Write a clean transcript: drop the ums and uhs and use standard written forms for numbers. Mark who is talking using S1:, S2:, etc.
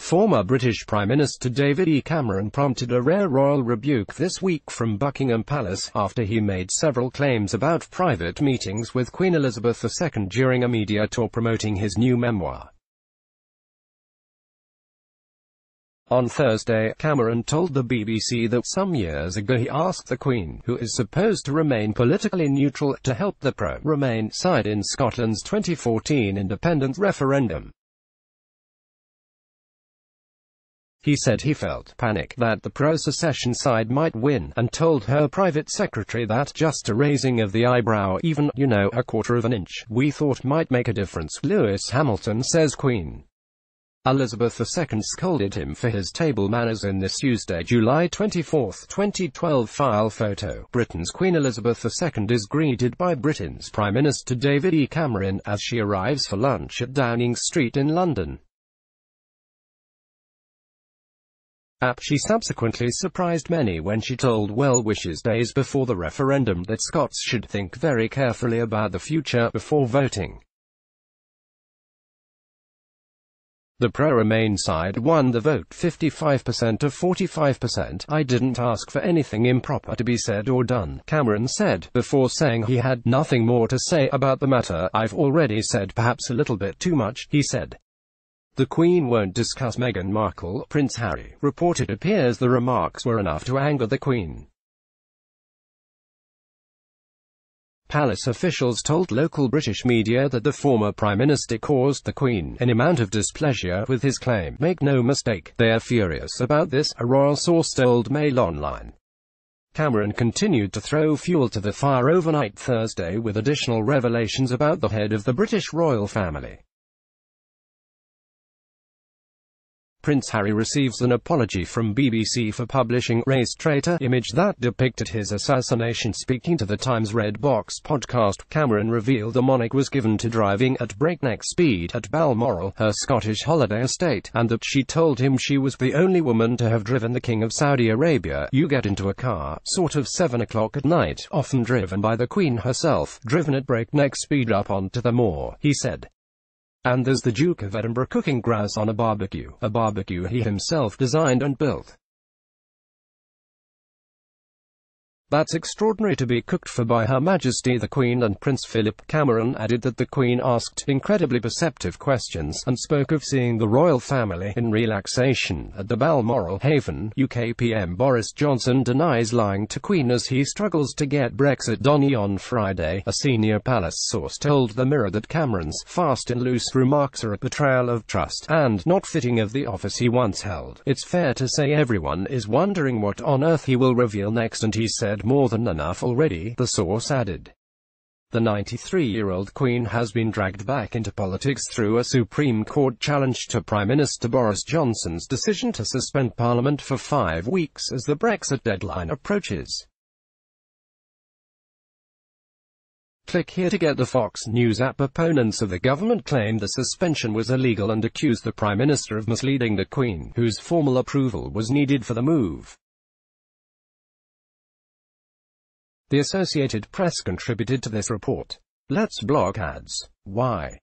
S1: Former British Prime Minister David Cameron prompted a rare royal rebuke this week from Buckingham Palace, after he made several claims about private meetings with Queen Elizabeth II during a media tour promoting his new memoir. On Thursday, Cameron told the BBC that some years ago he asked the Queen, who is supposed to remain politically neutral, to help the pro-Remain side in Scotland's 2014 independence referendum. He said he felt panic that the pro-secession side might win, and told her private secretary that just a raising of the eyebrow, even, a quarter of an inch, we thought might make a difference. Lewis Hamilton says Queen Elizabeth II scolded him for his table manners in this Tuesday, July 24, 2012 file photo. Britain's Queen Elizabeth II is greeted by Britain's Prime Minister David Cameron as she arrives for lunch at Downing Street in London. She subsequently surprised many when she told well-wishers days before the referendum that Scots should think very carefully about the future before voting. The pro-Remain side won the vote 55% to 45%. I didn't ask for anything improper to be said or done, Cameron said, before saying he had nothing more to say about the matter. I've already said perhaps a little bit too much, he said. The Queen won't discuss Meghan Markle, Prince Harry. Reported appears the remarks were enough to anger the Queen. Palace officials told local British media that the former Prime Minister caused the Queen an amount of displeasure with his claim. Make no mistake, they're furious about this, a royal source told Mail Online. Cameron continued to throw fuel to the fire overnight Thursday with additional revelations about the head of the British royal family. Prince Harry receives an apology from BBC for publishing "race traitor" image that depicted his assassination. Speaking to the Times Red Box podcast, Cameron revealed the monarch was given to driving at breakneck speed at Balmoral, her Scottish holiday estate, and that she told him she was the only woman to have driven the King of Saudi Arabia. You get into a car, sort of 7 o'clock at night, often driven by the Queen herself, driven at breakneck speed up onto the moor, he said. And there's the Duke of Edinburgh cooking grouse on a barbecue he himself designed and built. That's extraordinary to be cooked for by Her Majesty the Queen and Prince Philip. Cameron added that the Queen asked incredibly perceptive questions, and spoke of seeing the royal family in relaxation at the Balmoral Haven. UK PM Boris Johnson denies lying to Queen as he struggles to get Brexit done. On Friday, a senior palace source told the Mirror that Cameron's fast and loose remarks are a betrayal of trust, and not fitting of the office he once held. It's fair to say everyone is wondering what on earth he will reveal next, and he said more than enough already, the source added. The 93-year-old Queen has been dragged back into politics through a Supreme Court challenge to Prime Minister Boris Johnson's decision to suspend Parliament for 5 weeks as the Brexit deadline approaches. Click here to get the Fox News app. Opponents of the government claimed the suspension was illegal and accused the Prime Minister of misleading the Queen, whose formal approval was needed for the move. The Associated Press contributed to this report. Let's block ads. Why?